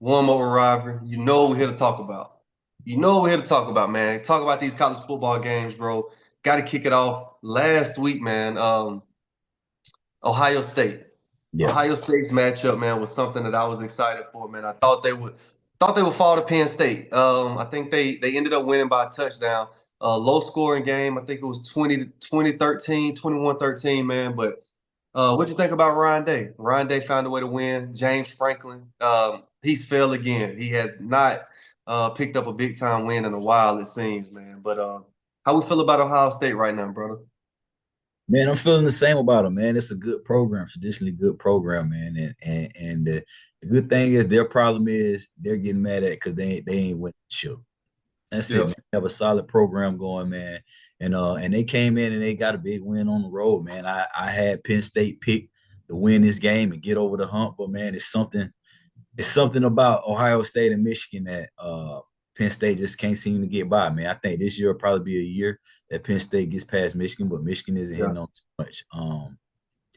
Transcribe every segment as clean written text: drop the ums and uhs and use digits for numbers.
warm over rivalry. You know what we're here to talk about. You know what we're here to talk about, man. Talk about these college football games, bro. Got to kick it off. Last week, man, Ohio State. Yeah. Ohio State's matchup, man, was something that I was excited for, man. I thought they would fall to Penn State. I think they ended up winning by a touchdown. Low scoring game. I think it was 2013, 21-13, man. But what'd you think about Ryan Day? Ryan Day found a way to win. James Franklin, he's failed again. He has not picked up a big time win in a while, it seems, man. But how we feel about Ohio State right now, brother? Man, I'm feeling the same about them, man. It's a good program, traditionally good program, man. And the good thing is their problem is they're getting mad at it because they ain't winning the show. That's it, Yep. man. They have a solid program going, man. And they came in and they got a big win on the road, man. I had Penn State pick to win this game and get over the hump, but man, it's something about Ohio State and Michigan that Penn State just can't seem to get by, man. I think this year will probably be a year that Penn State gets past Michigan, but Michigan isn't Yeah. hitting on too much.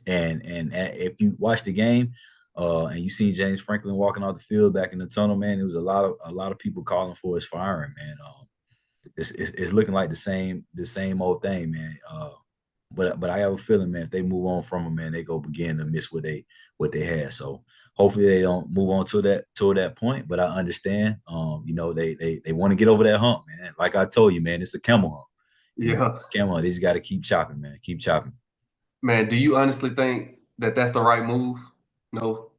And if you watch the game, and you see James Franklin walking off the field back in the tunnel, man, it was a lot of people calling for his firing, man. It's looking like the same old thing, man. But I have a feeling, man, if they move on from him, man, they go begin to miss what they had. So hopefully they don't move on to that point. But I understand, they want to get over that hump, man. Like I told you, man, it's a camel hump. Yeah. Camel hump. They just got to keep chopping, man. Keep chopping. Man, do you honestly think that that's the right move? No.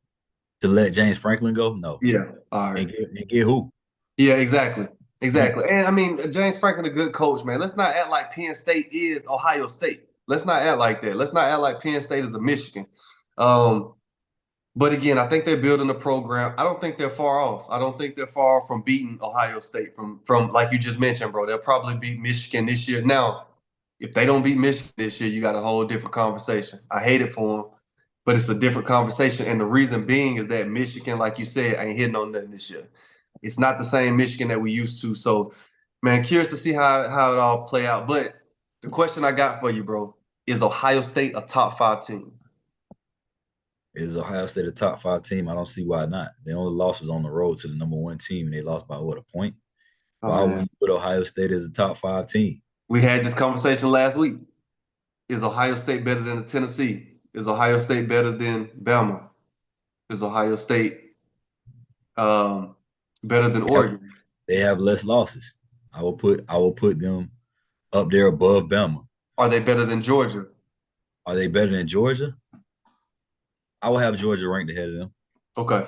To let James Franklin go, no. Yeah. All right. And get who? Yeah, exactly. Yeah. Exactly. And I mean, James Franklin, a good coach, man. Let's not act like Penn State is Ohio State. Let's not act like that. Let's not act like Penn State is a Michigan. Um, but again, I think they're building a program. I don't think they're far off. I don't think they're far from beating Ohio State from like you just mentioned, bro. They'll probably beat Michigan this year. Now, if they don't beat Michigan this year, you got a whole different conversation. I hate it for them, but it's a different conversation. And the reason being is that Michigan, like you said, ain't hitting on nothing this year. It's not the same Michigan that we used to. So, man, curious to see how it all play out. But the question I got for you, bro, is Ohio State a top 5 team? Is Ohio State a top five team? I don't see why not. The only loss was on the road to the number one team, and they lost by what, a point? Oh Why would man, you put Ohio State as a top five team? we had this conversation last week. Is Ohio State better than Tennessee? Is Ohio State better than Bama? Is Ohio State um, better than They have, Oregon? they have less losses. I will put them up there above Bama. Are they better than Georgia? Are they better than Georgia? I will have Georgia ranked ahead of them. Okay.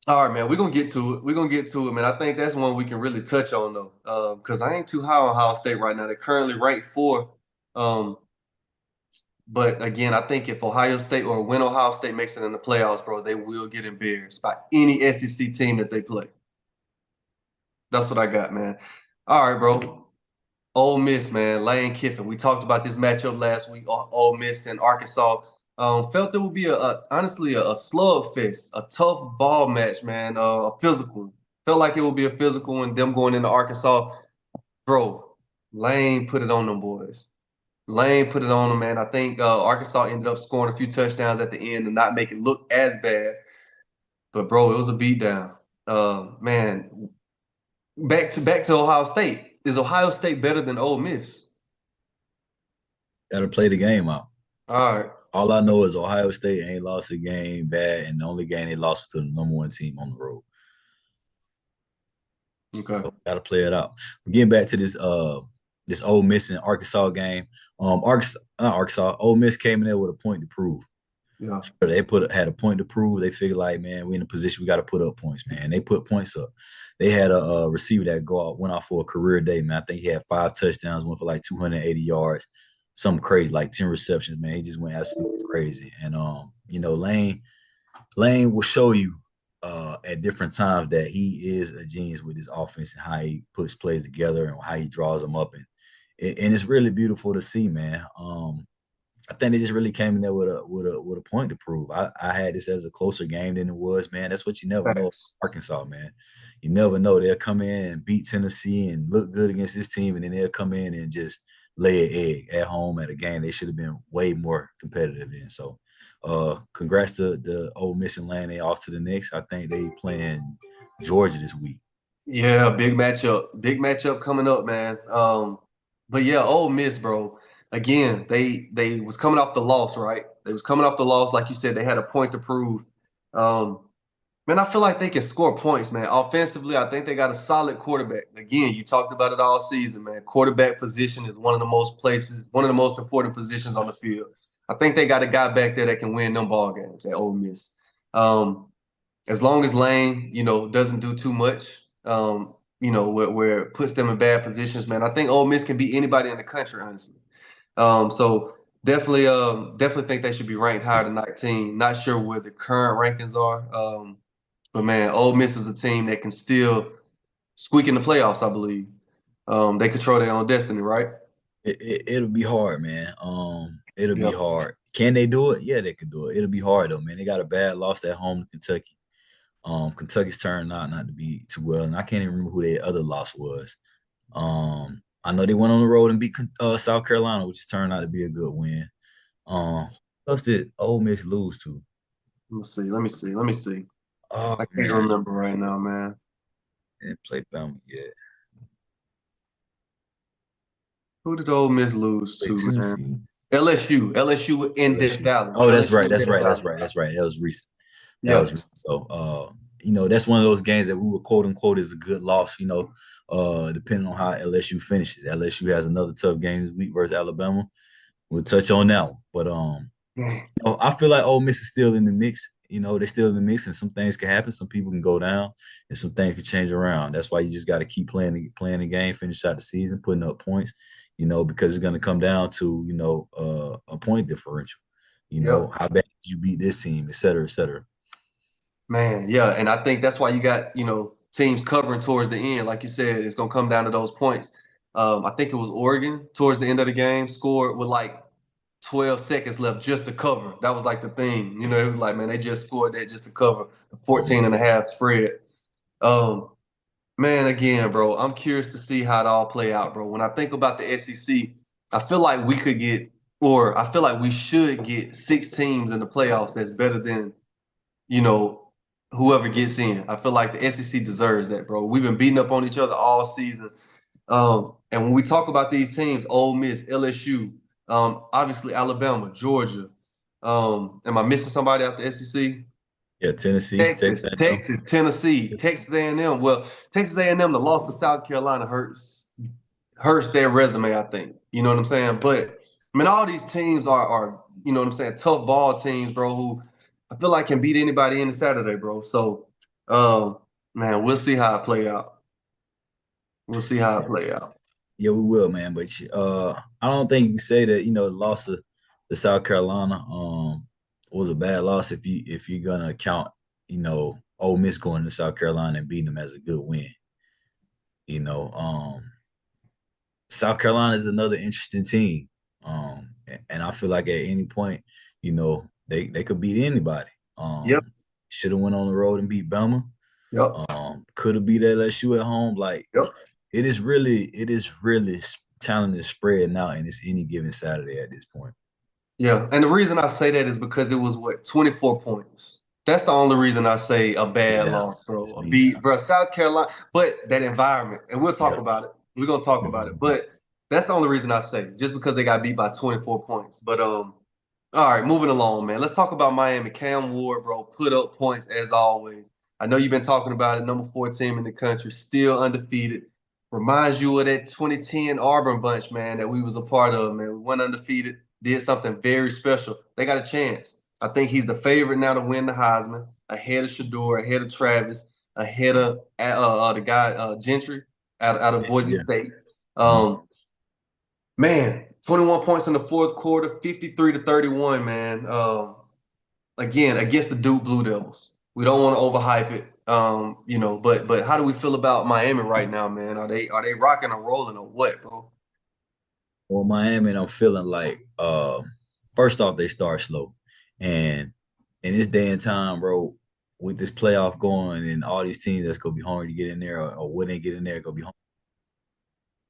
All right, man. We're gonna get to it. We're gonna get to it, man. I think that's one we can really touch on though. Because I ain't too high on Ohio State right now. They're currently ranked 4. Um, but again, I think if Ohio State or when Ohio State makes it in the playoffs, bro, they will get embarrassed by any SEC team that they play. That's what I got, man. All right, bro. Ole Miss, man. Lane Kiffin. We talked about this matchup last week. Ole Miss and Arkansas. Felt it would be honestly a slugfest, a tough ball match, man. A physical. Felt like it would be a physical and them going into Arkansas. Bro, Lane put it on them boys. Lane put it on them, man. I think Arkansas ended up scoring a few touchdowns at the end and not make it look as bad. But bro, it was a beatdown. Man, back to Ohio State. Is Ohio State better than Ole Miss? Got to play the game out. All right. All I know is Ohio State ain't lost a game bad, and the only game they lost was to the number one team on the road. Okay. So got to play it out. Getting back to this Ole Miss and Arkansas game. Ole Miss came in there with a point to prove. Yeah. They had a point to prove. They figured like, man, we in a position we got to put up points, man. They put points up. They had a receiver that went out for a career day, man. I think he had 5 touchdowns, went for like 280 yards, something crazy, like 10 receptions, man. He just went absolutely crazy. And Lane will show you at different times that he is a genius with his offense and how he puts plays together and how he draws them up. And it's really beautiful to see, man. I think they just really came in there with a point to prove. I had this as a closer game than it was, man. That's what you never know. Thanks. Arkansas, man. You never know. They'll come in and beat Tennessee and look good against this team, and then they'll come in and just lay an egg at home at a game they should have been way more competitive in. So Congrats to the Ole Miss and Lane. They off to the next. I think they playing Georgia this week. Yeah, big matchup coming up, man. But yeah, Ole Miss, bro. Again, they was coming off the loss, right? They was coming off the loss, like you said. They had a point to prove. Um, Man, I feel like they can score points, man. Offensively, I think they got a solid quarterback. Again, you talked about it all season, man. Quarterback position is one of the most important positions on the field. I think they got a guy back there that can win them ball games at Ole Miss. Um, as long as Lane, doesn't do too much, where it puts them in bad positions, man. I think Ole Miss can beat anybody in the country, honestly. So definitely think they should be ranked higher than 19. Not sure where the current rankings are. But man, Ole Miss is a team that can still squeak in the playoffs, I believe. They control their own destiny, right? It'll be hard, man. It'll be Yep. hard. Can they do it? Yeah, they could do it. It'll be hard though, man. They got a bad loss at home to Kentucky. Kentucky's turned out not to be too well, and I can't even remember who their other loss was. I know they went on the road and beat South Carolina, which has turned out to be a good win. Um, Plus did Ole Miss lose to? Let me see. Let me see. Let me see. Oh I can't man, remember right now, man. they didn't play Bama yet. Who did Ole Miss lose Play to, man? Tennessee. LSU. LSU in Death LSU. Valley. Oh, that's right. LSU in That's Death right. That's Valley. right. That's right. That was recent. That Yeah. was recent. So, that's one of those games that we would quote unquote is a good loss. Depending on how LSU finishes. LSU has another tough game this week versus Alabama. We'll touch on that one. But I feel like Ole Miss is still in the mix. They're still in the mix, and some things can happen. Some people can go down, and some things can change around. That's why you just got to keep playing the game, finish out the season, putting up points. Because it's going to come down to a point differential. Yep. How bad did you beat this team, et cetera, et cetera. Man, yeah, and I think that's why you got, teams covering towards the end. Like you said, it's gonna come down to those points. I think it was Oregon towards the end of the game scored with like 12 seconds left just to cover. That was like the thing. It was like, man, they just scored that just to cover the Mhm. 14 and a half spread. Um, Man, again, bro, I'm curious to see how it all play out, bro. When I think about the SEC, I feel like we could get, or I feel like we should get 6 teams in the playoffs that's better than you know, whoever gets in. I feel like the SEC deserves that, bro. We've been beating up on each other all season. And when we talk about these teams, Ole Miss, LSU, obviously Alabama, Georgia. Am I missing somebody out the SEC? Yeah, Tennessee, Texas Texas, A&M. Texas, Tennessee, Texas A&M. Well, Texas A&M, the loss to South Carolina hurts their resume, I think. You know what I'm saying? But I mean, all these teams are what I'm saying, tough ball teams, bro, who I feel like can beat anybody any Saturday, bro. So man, we'll see how it play out. We'll see how it play out. Yeah, we will, man. But I don't think you can say that the loss of the South Carolina was a bad loss if you're gonna count Ole Miss going to South Carolina and beating them as a good win. You know, South Carolina is another interesting team, and I feel like at any point, they could beat anybody. Yep, Should have went on the road and beat Bama. yep, Could have beat LSU at home. Like yep. it is really talent is spreading out, and it's any given Saturday at this point. Yeah. And the reason I say that is because it was what, 24 points. That's the only reason I say a Beat bad down. loss, bro. It's A beat beat, down. bro. South Carolina, but that environment, and we'll talk Yep. about it. We're gonna talk about it. Mhm. But that's the only reason I say, just because they got beat by 24 points. But all right, moving along, man. Let's talk about Miami. Cam Ward, bro, put up points as always. I know you've been talking about it. Number 4 team in the country, still undefeated. Reminds you of that 2010 Auburn bunch, man, that we was a part of, man. We went undefeated, did something very special. They got a chance. I think he's the favorite now to win the Heisman, ahead of Shador, ahead of Travis, ahead of the guy Gentry out of Boise Yeah. State. Mhm. Um, Man, 21 points in the fourth quarter, 53 to 31, man. Again, against the Duke Blue Devils. We don't want to overhype it. But how do we feel about Miami right now, man? Are they rocking or rolling or what, bro? Well, Miami, I'm feeling like first off they start slow, and in this day and time, bro, with this playoff going and all these teams that's gonna be hungry to get in there or when they get in there, gonna be hungry.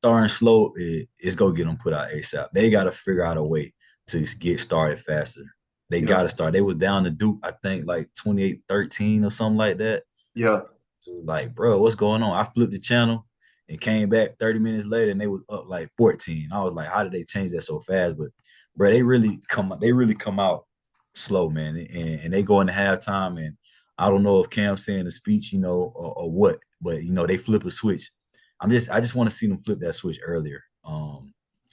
Starting slow is gonna get them put out ASAP. They got to figure out a way to get started faster. They Yeah. got to start. They was down to Duke, I think, like 28-13 or something like that. Yeah. Like, bro, what's going on? I flipped the channel and came back 30 minutes later and they was up like 14. I was like, how did they change that so fast? But bro, they really come out slow, man. And they go into halftime and I don't know if Cam's saying a speech, or what, but they flip a switch. I just want to see them flip that switch earlier.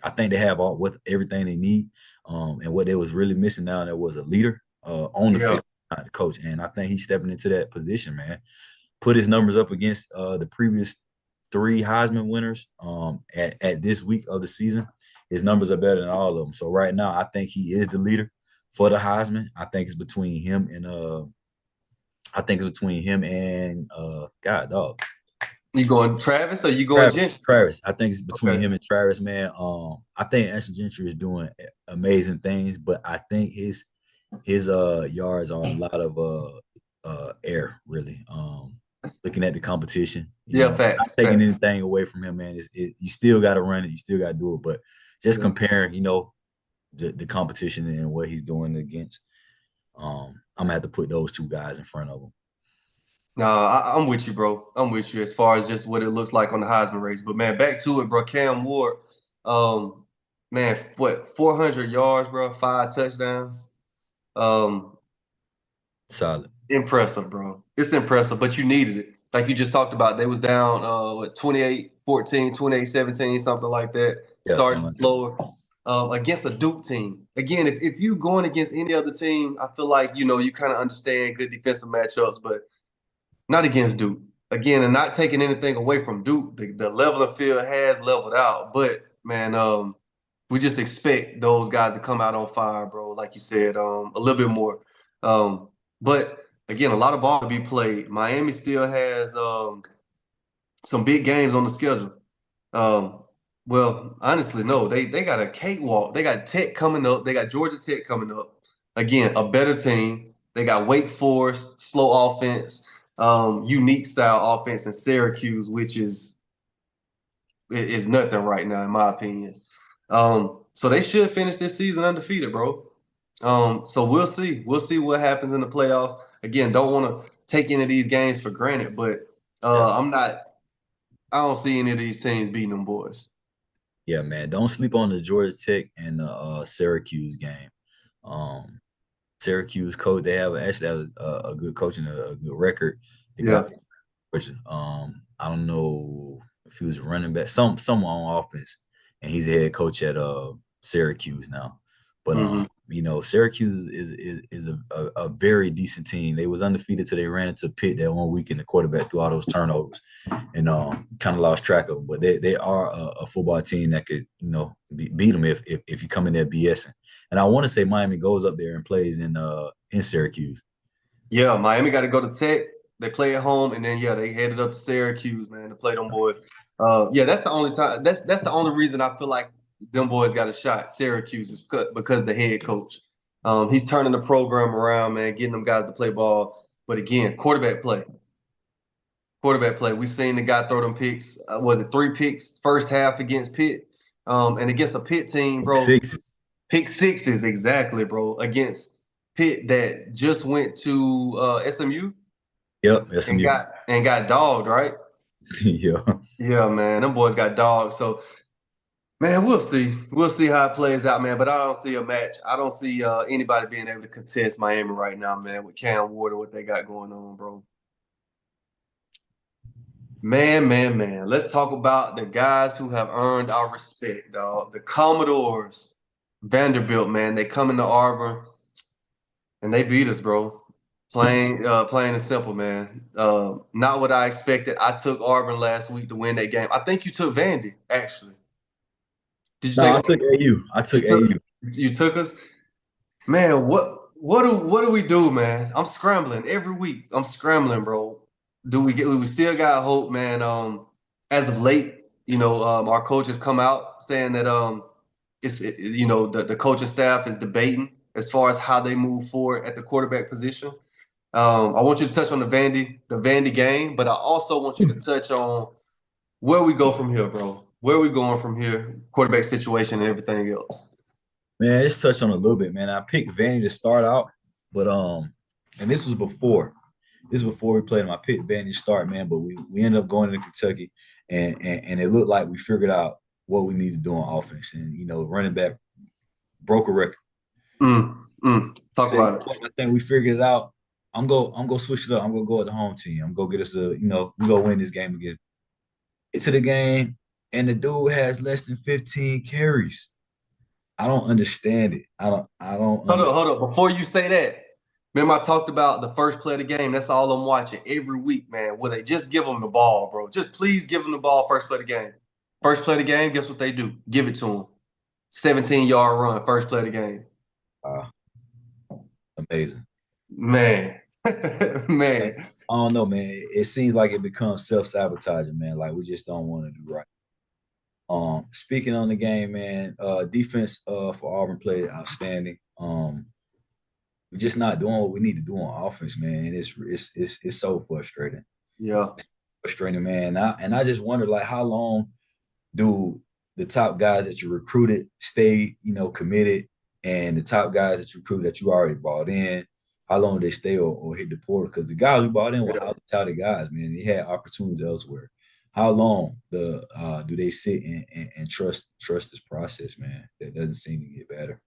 I think they have everything they need. And what they was really missing now there was a leader on the Yeah. field, not the coach. And I think he's stepping into that position, man. Put his numbers up against the previous three Heisman winners at this week of the season. His numbers are better than all of them. So right now, I think he is the leader for the Heisman. I think it's between him and God dog. You going Travis or you going Travis. Gentry? Travis. I think it's between Okay. him and Travis, man. I think Ashton Gentry is doing amazing things, but I think his yards are a lot of air, really. Looking at the competition, Yeah, not facts, taking facts. anything away from him, man. You still got to run it, you still got to do it, but just Yeah. comparing, the competition and what he's doing against, I'm gonna have to put those two guys in front of him. Nah, I'm with you, bro. I'm with you as far as just what it looks like on the Heisman race. But man, back to it, bro. Cam Ward, um, man, what 400 yards, bro, 5 touchdowns. Um, Solid. Impressive, bro. It's impressive, but you needed it. Like you just talked about, they was down 28-14, 28-17, something like that. Yeah, Started something like that. slower against a Duke team. Again, if you going against any other team, I feel like you kind of understand good defensive matchups, but not against Duke. Again, and not taking anything away from Duke. The level of field has leveled out, but man, we just expect those guys to come out on fire, bro. Like you said, a little bit more. But again, a lot of ball to be played. Miami still has some big games on the schedule. Um, well, honestly, no, they got a cakewalk. They got Tech coming up. They got Georgia Tech coming up. Again, a better team. They got Wake Forest, slow offense, unique style offense, and Syracuse, which is nothing right now, in my opinion. So they should finish this season undefeated, bro. So we'll see. We'll see what happens in the playoffs. Again, don't want to take any of these games for granted, but Yeah. I'm not. I don't see any of these teams beating them boys. Yeah, man. Don't sleep on the Georgia Tech and the Syracuse game. Um, Syracuse coach, they actually have a good coach and a good record. They Yeah. got I don't know if he was running back, someone on offense, and he's a head coach at Syracuse now. But Hmm. Syracuse is a very decent team. They was undefeated till they ran into Pitt that one week, and the quarterback threw all those turnovers, and kind of lost track of them. But they are a football team that could beat them if you come in there BSing. And I want to say Miami goes up there and plays in Syracuse. Yeah, Miami got to go to Tech. They play at home, and then they headed up to Syracuse, man, to play them boys. Yeah, that's the only time. That's the only reason I feel like them boys got a shot. Syracuse is because the head coach. He's turning the program around, man, getting them guys to play ball. But again, quarterback play. Quarterback play. We seen the guy throw them picks. Was it 3 picks first half against Pitt? And against a Pitt team, bro. Sixes. Pick sixes, exactly, bro, against Pitt that just went to SMU Yep, and SMU. got dogged, right? Yeah. Yeah, man, them boys got dogged. So, man, we'll see. We'll see how it plays out, man. But I don't see a match. I don't see anybody being able to contest Miami right now, man, with Cam Ward and what they got going on, bro. Man, man, man. Let's talk about the guys who have earned our respect, dog. The Commodores, Vanderbilt, man. They come into Auburn. And they beat us, bro. Plain and simple, man. Not what I expected. I took Auburn last week to win that game. I think you took Vandy, actually. Did you No, take I took AU. I you took took AU. you took us? Man, what do we do, man? I'm scrambling every week. I'm scrambling, bro. We still got hope, man. As of late, our coach has come out saying that the coaching staff is debating as far as how they move forward at the quarterback position. I want you to touch on the Vandy game, but I also want you to touch on where we go from here, bro. Where we going from here, quarterback situation and everything else. Man, let's touch on a little bit, man. I picked Vandy to start out, but and this was before. This was before we played him. I picked Vandy to start, man, but we ended up going to Kentucky, and it looked like we figured out what we need to do on offense. And running back broke a record. Talk Said, about it. I think we figured it out. I'm gonna switch it up. I'm gonna go with the home team. I'm gonna get us we gonna win this game again. Into the game, and the dude has less than 15 carries. I don't understand it. I don't Hold up, understand. hold up. Before you say that, remember I talked about the first play of the game. That's all I'm watching every week, man. Will they just give them the ball, bro? Just please give them the ball first play of the game. First play of the game, guess what they do? Give it to them. 17-yard run, first play of the game. Uh, Amazing. Man. I Man. don't know, man. It seems like it becomes self-sabotaging, man. Like we just don't want to do right. Speaking on the game, man, defense for Auburn played outstanding. We're just not doing what we need to do on offense, man. And it's so frustrating. Yeah. Frustrating, man. And I just wonder, like, how long do the top guys that you recruited stay, committed, and the top guys that you recruited that you already brought in, how long do they stay or hit the portal? Because the guys we brought in were highly touted guys, man. They had opportunities elsewhere. How long do they sit and trust this process, man? That doesn't seem to get better.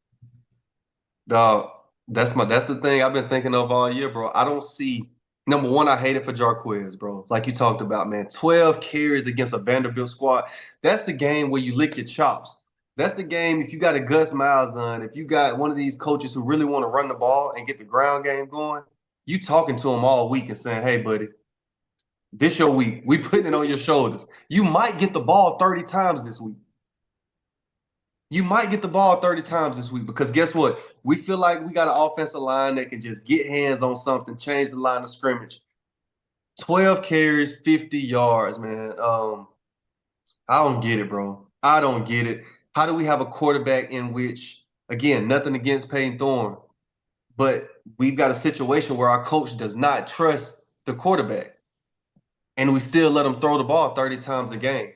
Dog, that's the thing I've been thinking of all year, bro. I don't see number one, I hate it for Jarquez, bro. Like you talked about, man. 12 carries against a Vanderbilt squad. That's the game where you lick your chops. That's the game if you got a Gus Miles on, if you got one of these coaches who really want to run the ball and get the ground game going, you talking to them all week and saying, hey, buddy, this your week. We putting it on your shoulders. You might get the ball 30 times this week. You might get the ball 30 times this week because guess what? We feel like we got an offensive line that can just get hands on something, change the line of scrimmage. 12 carries, 50 yards, man. I don't get it, bro. I don't get it. How do we have a quarterback in which, again, nothing against Peyton Thorne, but we've got a situation where our coach does not trust the quarterback, and we still let him throw the ball 30 times a game.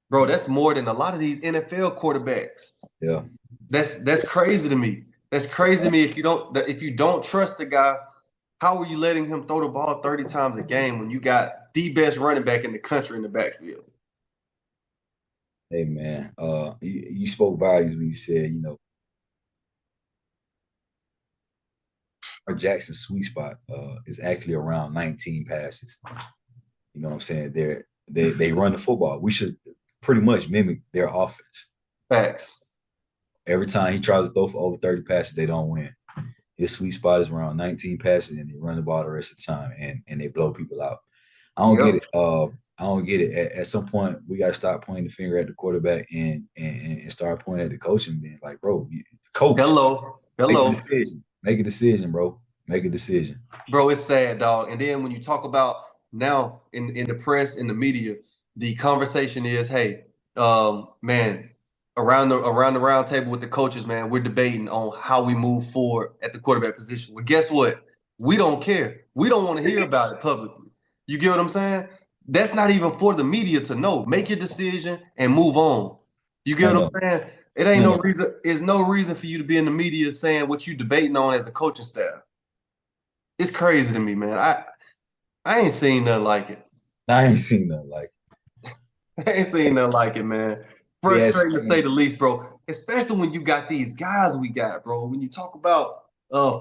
Bro, that's more than a lot of these NFL quarterbacks. Yeah. That's crazy to me. That's crazy to me. If you don't trust the guy, how are you letting him throw the ball 30 times a game when you got the best running back in the country in the backfield? Hey, man. You spoke volumes when you said, our Jackson sweet spot is actually around 19 passes. You know what I'm saying? They run the football. We should pretty much mimic their offense. Facts. Every time he tries to throw for over 30 passes, they don't win. His sweet spot is around 19 passes, and they run the ball the rest of the time, and they blow people out. I don't get Yep. it. I don't get it. At some point, we got to stop pointing the finger at the quarterback and start pointing at the coach and being like, bro, coach, Hello. make a Hello. decision. Make a decision, bro. Make a decision. Bro, it's sad, dog. And then when you talk about now in the press, in the media, the conversation is, hey, man, around the round table with the coaches, man, we're debating on how we move forward at the quarterback position. Well, guess what? We don't care. We don't want to hear about it publicly. You get what I'm saying? That's not even for the media to know. Make your decision and move on. You No, get what no, I'm saying? It ain't no, no no. reason. There's no reason for you to be in the media saying what you debating on as a coaching staff. It's crazy to me, man. I ain't seen nothing like it. I ain't seen nothing like it. I ain't seen nothing like it, man. We had Frustrating to say the least, bro. Especially when you got these guys we got, bro. When you talk about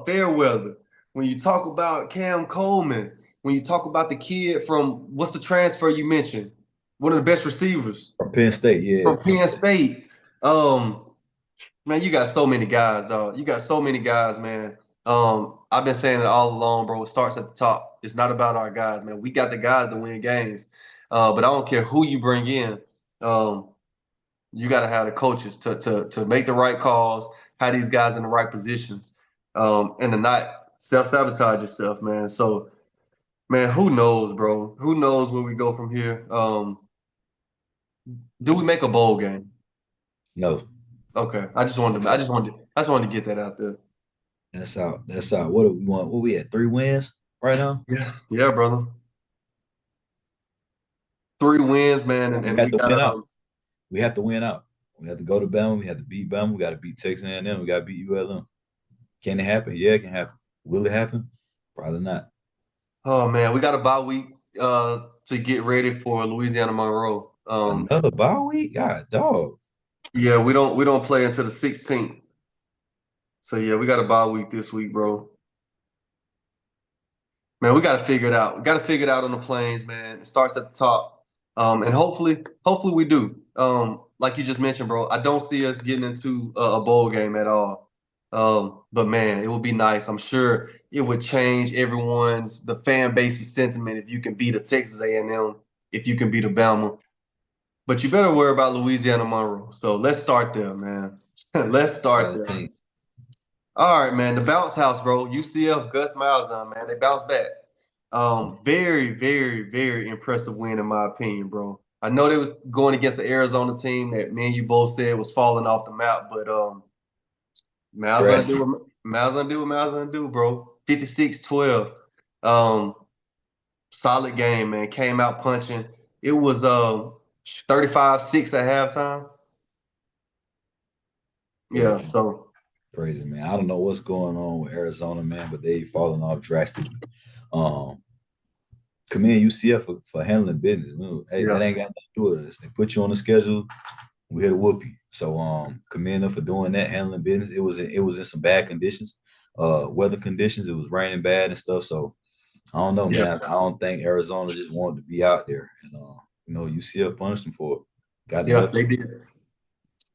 Fairweather, when you talk about Cam Coleman, when you talk about the kid from what's the transfer you mentioned, one of the best receivers from Penn State, yeah. from Penn State. Man, you got so many guys, dog. You got so many guys, man. I've been saying it all along, bro. It starts at the top. It's not about our guys, man. We got the guys to win games. But I don't care who you bring in. Um, you got to have the coaches to make the right calls, have these guys in the right positions, and to not self-sabotage yourself, man. So, man, who knows, bro? Who knows where we go from here? Do we make a bowl game? No, Okay. I just wanted to get that out there. that's out. That's out. What do we want? What we at? 3 wins right now? Yeah. Yeah, brother. 3 wins, man, and, We and have we to got win out. We have to win out. We have to go to Bama. We have to beat Bama. We got to beat Texas A&M. We got to beat ULM. Can it happen? Yeah, it can happen. Will it happen? Probably not. Oh man, we got a bye week to get ready for Louisiana Monroe. Another bye week? God, dog. Yeah, we don't play until the 16th. So yeah, we got a bye week this week, bro. Man, we got to figure it out. We got to figure it out on the plains, man. It starts at the top, and hopefully we do. Like you just mentioned, bro. I don't see us getting into a bowl game at all. But man, it would be nice. I'm sure it would change the fan base's sentiment if you can beat a Texas A&M, if you can beat a Bama. But you better worry about Louisiana Monroe. So let's start there, man. Let's start Solid there. team. All right, man. The bounce house, bro. UCF, Gus Malzahn, man. They bounced back. Very, very, very impressive win in my opinion, bro. I know they was going against the Arizona team that me and you both said was falling off the map, but Malzahn Trash. do what Malzahn do, bro. 56-12. Um, Solid game, man. Came out punching. It was 35-6 at halftime. Yeah, Crazy. so Crazy, man. I don't know what's going on with Arizona, man, but they falling off drastically. Um, Commend UCF for handling business. Man. Hey, yeah, that ain't got nothing to do with us. They put you on the schedule, we hit a whoopie. So commend them for doing that, handling business. It was in some bad conditions, weather conditions. It was raining bad and stuff. So I don't know, yeah, man. I don't think Arizona just wanted to be out there. And UCF punished them for it. Got the yeah, dub. they did.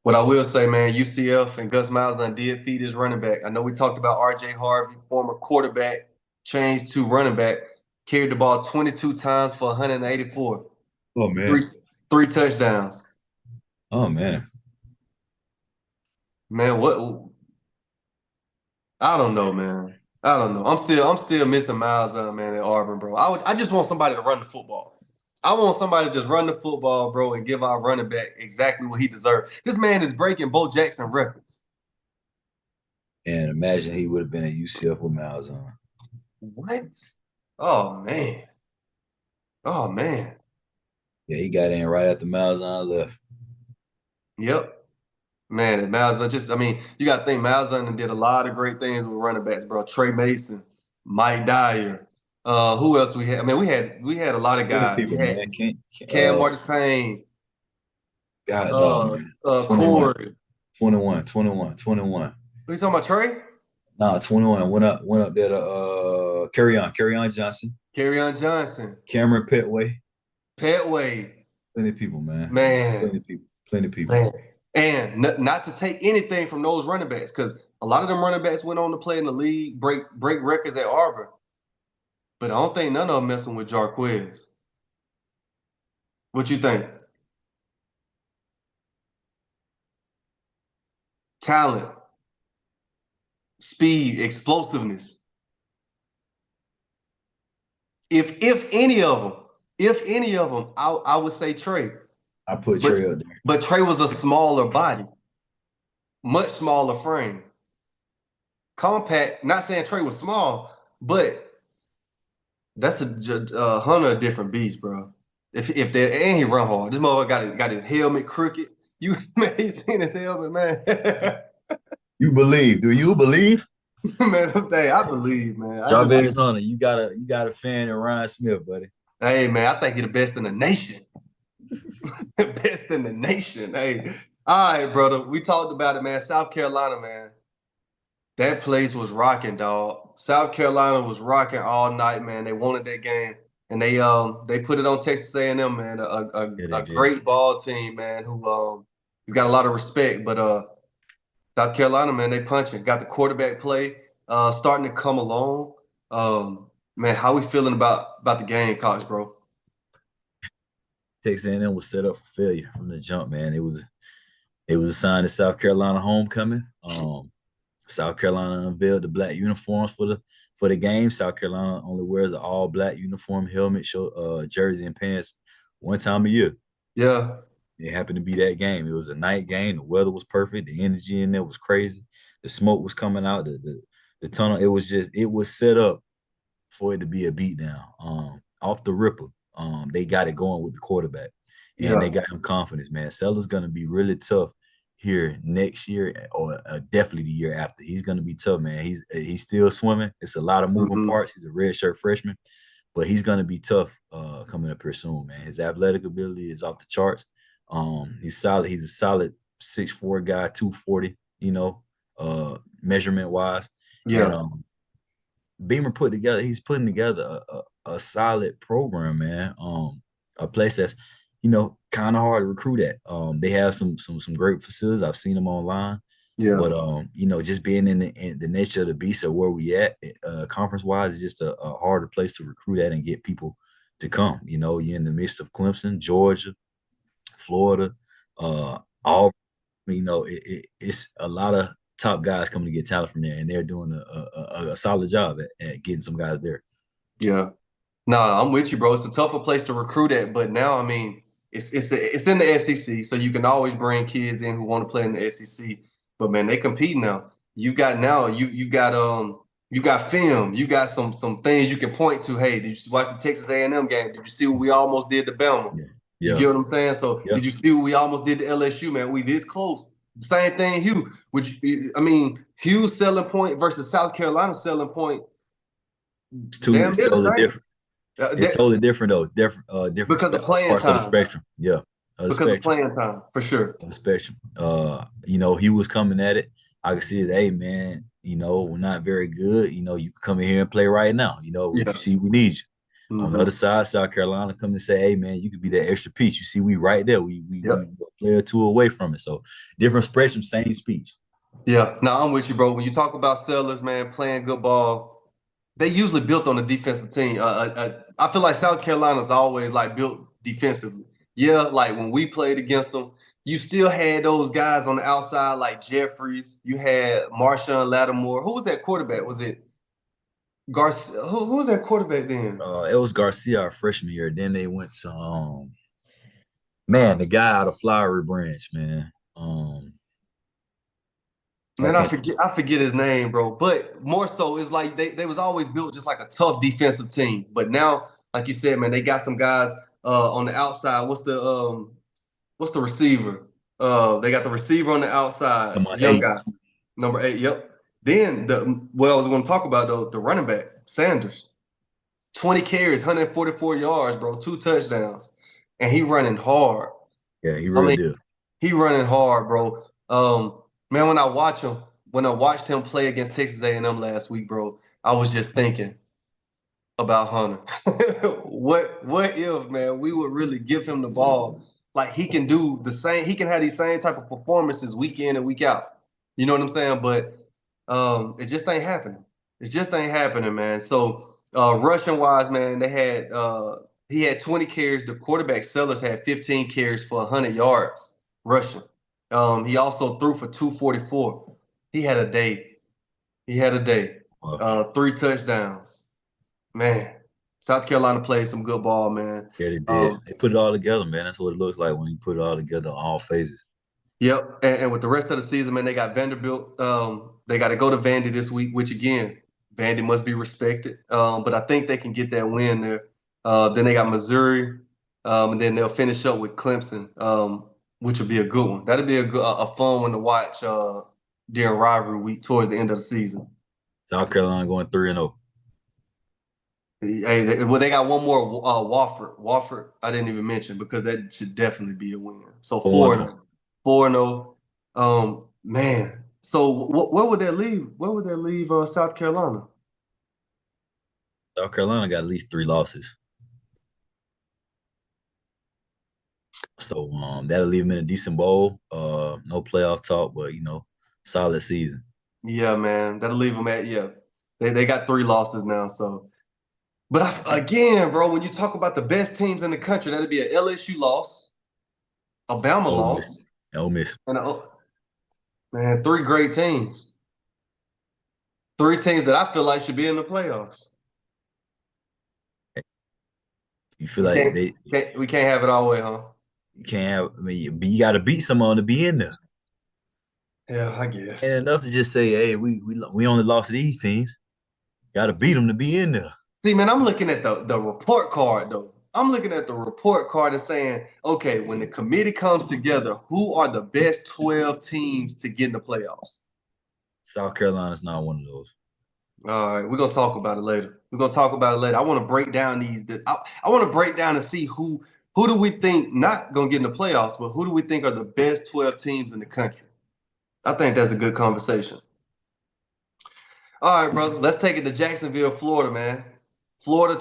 What I will say, man, UCF and Gus Malzahn did feed his running back. I know we talked about R.J. Harvey, former quarterback, changed to running back, carried the ball 22 times for 184, Oh man. three three touchdowns. Oh man. Man, what? I don't know, man. I don't know. I'm still missing Malzahn, man, at Auburn, bro. I just want somebody to run the football. I want somebody to just run the football, bro, and give our running back exactly what he deserves. This man is breaking Bo Jackson records. And imagine he would have been at UCF with Miles on. What? Oh man. Oh man. Yeah, he got in right after Miles on left. Yep. Man, and Malzahn I mean, you got to think Malzahn did a lot of great things with running backs, bro. Trey Mason, Mike Dyer. Who else we had? I mean, we had a lot of Plenty guys. We people, had man. Can't Cam Martis Payne, God dog, man. 21, Corey. 21, 21, 21. Who you talking about? Trey? Nah, 21. Went up there to Carry on Johnson, Kerryon Johnson, Cameron Petway. Petway. Plenty of people, man. Man, Plenty of people. Plenty of people. man. And not to take anything from those running backs, because a lot of them running backs went on to play in the league, break records at Auburn. But I don't think none of them messing with Jarquez. What you think? Talent, speed, explosiveness. If any of them, I would say Trey. I put But Trey up there. but Trey was a smaller body, much smaller frame, compact. Not saying Trey was small, but that's a Hunter a different beast, bro. If they and he run hard, this motherfucker got his helmet crooked. You man, he seen his helmet, man. You believe? Do you believe? Man, hey, I believe, man. I Drop just Bears on it. You got a fan in Ryan Smith, buddy. hey man, I think he's the best in the nation. Best in the nation. Hey. All right, brother. We talked about it, man. South Carolina, man. That place was rocking, dog. South Carolina was rocking all night, man. They wanted that game, and they put it on Texas A&M, man. Yeah, they A did. great ball team, man. Who he's got a lot of respect, but South Carolina, man, they punching. Got the quarterback play starting to come along. Man, how we feeling about the game, Cox, bro? Texas A&M was set up for failure from the jump, man. It was a sign of South Carolina homecoming. South Carolina unveiled the black uniforms for the game. South Carolina only wears an all black uniform, helmet, jersey, and pants one time a year. Yeah, It happened to be that game. It was a night game. The weather was perfect. The energy in there was crazy. The smoke was coming out. The tunnel. It was set up for it to be a beatdown. Off the ripper. They got it going with the quarterback, and they yeah, got him confidence. Man, Sellers gonna be really tough here next year or definitely the year after. He's going to be tough, man. He's still swimming. It's a lot of moving Hmm. parts. He's a redshirt freshman, but he's going to be tough coming up here soon, man. His athletic ability is off the charts. He's solid. He's a solid 6'4" guy, 240. Measurement wise, and Yeah, Beamer he's putting together a solid program, man. A place that's, kind of hard to recruit at. They have some great facilities. I've seen them online, yeah, but just being in the nature of the beast of where we at, conference wise, is just a harder place to recruit at and get people to come. You're in the midst of Clemson, Georgia, Florida, Auburn. It's a lot of top guys coming to get talent from there, and they're doing a solid job at getting some guys there. yeah. Nah, I'm with you, bro. It's a tougher place to recruit at, but now, I mean, it's in the SEC, so you can always bring kids in who want to play in the SEC. But man, they compete now. You got film, you got some things you can point to. Hey, did you watch the Texas A&M game? Did you see what we almost did to Bama? Yeah, You yeah, get what I'm saying? So yeah. did you see what we almost did to LSU, man? We this close. Same thing, Hugh. I mean, Hugh's selling point versus South Carolina's selling point, It's two. damn It's near the totally same. different. It's totally different though. Different Because of playing parts of the time. spectrum. Yeah, of the Because of spectrum. playing time, for sure. Of the spectrum. He was coming at it. I could see it. Hey, man. We're not very good. You can come in here and play right now. If you Yeah. see we need you. On the other Hmm. side, South Carolina come and say, "Hey, man, you could be that extra piece." You see, we right there. We Yep. a player or two away from it. So different spectrum, same speech. Yeah. No, I'm with you, bro. When you talk about sellers, man, playing good ball, they usually built on a defensive team. I feel like South Carolina's always like built defensively. Yeah, like when we played against them, you still had those guys on the outside like Jeffries. You had Marshawn Lattimore. Who was that quarterback? Was it Garcia? Who was that quarterback then? It was Garcia our freshman year. Then they went to man, the guy out of Flowery Branch, man. I Man, can't. I forget his name, bro. But more so, it's like they was always built just like a tough defensive team. But now, like you said, man, they got some guys on the outside. What's the receiver? They got the receiver on the outside, Come on, young eight. guy, number 8. Yep. Then what I was going to talk about though, the running back, Sanders, 20 carries, 144 yards, bro, 2 touchdowns, and he running hard. Yeah, he I real mean, deal. he running hard, bro. Man, when I watched him play against Texas A&M last week, bro, I was just thinking about Hunter. What if, man, we would really give him the ball? Like he can do the same, he can have these same type of performances week in and week out. You know what I'm saying? But it just ain't happening. It just ain't happening, man. So rushing wise, man, he had 20 carries. The quarterback Sellers had 15 carries for 100 yards rushing. He also threw for 244. He had a day. He had a day. Well, 3 touchdowns. Man, South Carolina played some good ball, man. yeah, they did. Um, They put it all together, man. That's what it looks like when you put it all together on all phases. yep. And with the rest of the season, man, they got Vanderbilt. They got to go to Vandy this week, which again, Vandy must be respected. But I think they can get that win there. Then they got Missouri, and then they'll finish up with Clemson, which will be a good one. That'll be a fun one to watch during rivalry week towards the end of the season. South Carolina going 3-0. Hey, well, they got one more, Wofford. Wofford, I didn't even mention because that should definitely be a win. So 4-0. 4-0, 4-0. Man. So where would that leave? Where would that leave South Carolina? South Carolina got at least 3 losses. So that'll leave them in a decent bowl. No playoff talk, but solid season. Yeah, man, that'll leave them at yeah. They got 3 losses now. So, but again, bro, when you talk about the best teams in the country, that'd be a LSU loss, a Bama Ole Miss. loss, Ole Miss. and man, 3 great teams. 3 teams that I feel like should be in the playoffs. You feel We like can't, they we can't have it all way, huh? you can't have. I mean, you got to beat someone to be in there. Yeah, I And guess. enough to just say, hey, we only lost to these teams. Got to beat them to be in there. See, man, I'm looking at the report card though. I'm looking at the report card and saying, okay, when the committee comes together, who are the best 12 teams to get in the playoffs? South Carolina's not one of those. All right, we're gonna talk about it later. We're gonna talk about it later. I want to break down these. I want to break down and see who do we think not gonna get in the playoffs, but who do we think are the best 12 teams in the country? I think that's a good conversation. All right, brother. Let's take it to Jacksonville, Florida, man. Florida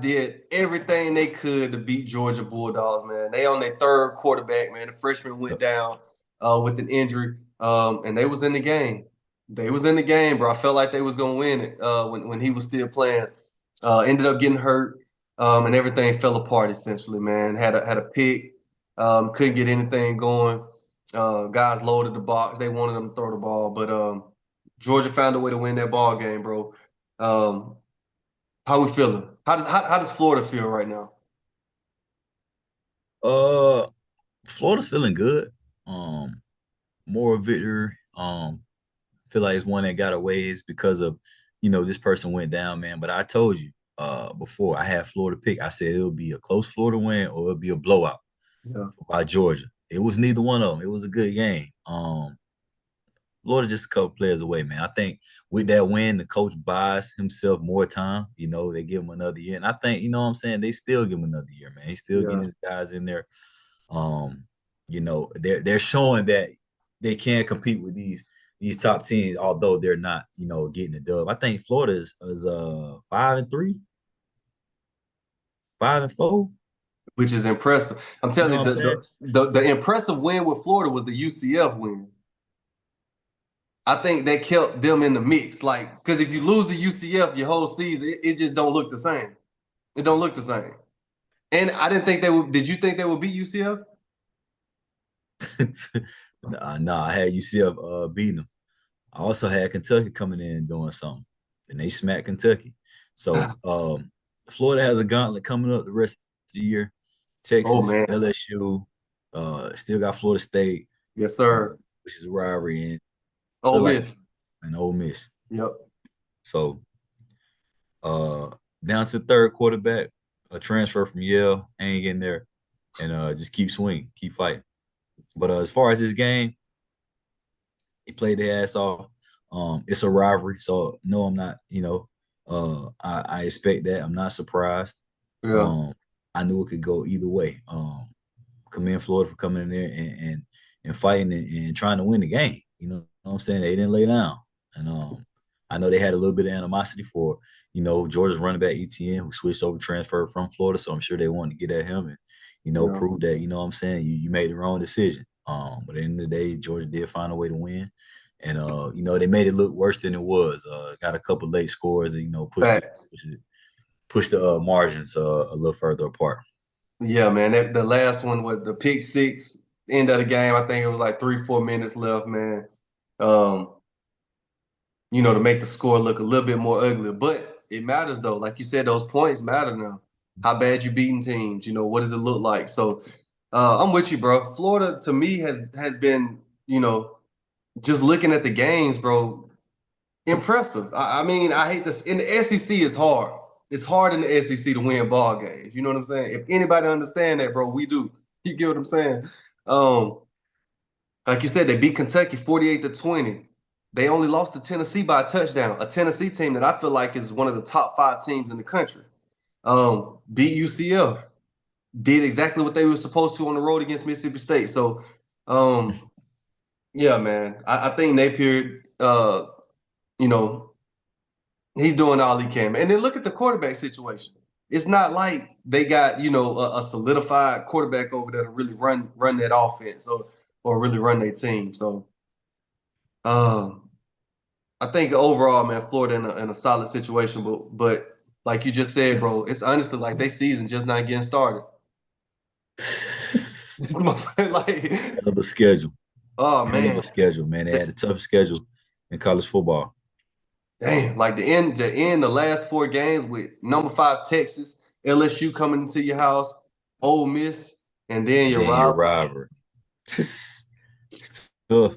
did everything they could to beat Georgia Bulldogs, man. They on their third quarterback, man. The freshman went down with an injury, and they was in the game. They was in the game, bro. I felt like they was gonna win it when he was still playing. Ended up getting hurt, and everything fell apart essentially, man. Had a pick, couldn't get anything going. Guys loaded the box. They wanted them to throw the ball, but Georgia found a way to win that ball game, bro. How we feeling? How does Florida feel right now? Uh, Florida's feeling good. More victory. Feel like it's one that got away is because of, this person went down, man. But I told you, before I had Florida pick, I said it'll be a close Florida win or it'll be a blowout Yeah, by Georgia. It was neither one of them. It was a good game. Florida just a couple players away, man. I think with that win, the coach buys himself more time. They give him another year. And I think, what I'm saying, they still give him another year, man. He's still getting yeah. his guys in there. Um, they're showing that they can compete with these top teams, although they're not, getting the dub. I think Florida is 5-3, 5-4. Which is impressive. I'm You know telling you, what I'm saying? the impressive win with Florida was the UCF win. I think that kept them in the mix. Like, because if you lose the UCF your whole season, it just don't look the same. It don't look the same. And I didn't think they would. Did you think they would beat UCF? Nah, I had UCF beating them. I also had Kentucky coming in and doing something, and they smacked Kentucky. So Florida has a gauntlet coming up the rest of the year. Oh Texas, man, LSU, still got Florida State, yes uh, sir. which is a rivalry, and Ole look like Miss. an Ole Miss. Yep. So uh, down to the third quarterback, a transfer from Yale, ain't getting there, and just keep swinging, keep fighting. But as far as this game, he played their ass off. It's a rivalry, so no, I'm not. I expect that. I'm not surprised. Yeah. Um, I knew it could go either way. Commend Florida for coming in there and fighting and trying to win the game. You know what I'm saying? They didn't lay down, and I know they had a little bit of animosity for Georgia's running back ETN who switched over transfer from Florida, so I'm sure they wanted to get at him and Yeah. prove that what I'm saying you made the wrong decision. But at the end of the day, Georgia did find a way to win. And they made it look worse than it was. Got a couple late scores that pushed it, Facts. pushed the margins a little further apart. Yeah, man. The last one with the pick six, end of the game. I think it was like 3-4 minutes left, man. Um, to make the score look a little bit more ugly. But it matters though. Like you said, those points matter now. How bad you beating teams, what does it look like? So I'm with you, bro. Florida to me has been, just looking at the games, bro, impressive. I mean, I hate this. In the SEC is hard. It's hard in the SEC to win ball games. You know what I'm saying? If anybody understand that, bro, we do. You get what I'm saying? Um, like you said, they beat Kentucky 48-20. They only lost to Tennessee by a touchdown. A Tennessee team that I feel like is one of the top 5 teams in the country. Beat UCF. Did exactly what they were supposed to on the road against Mississippi State. So, yeah, man. I think Napier, you know, he's doing all he can. And then look at the quarterback situation. It's not like they got, a solidified quarterback over there to really run that offense or really run their team. So, um, I think overall, man, Florida in a solid situation, but like you just said, bro, it's honestly like they season just not getting started. Like, Hell of a schedule. oh Hell of a man, schedule, man. They had a tough schedule in college football. damn, like the last 4 games with number 5 Texas, LSU coming into your house, Ole Miss, and then And your then your rival. rivalry. It's tough.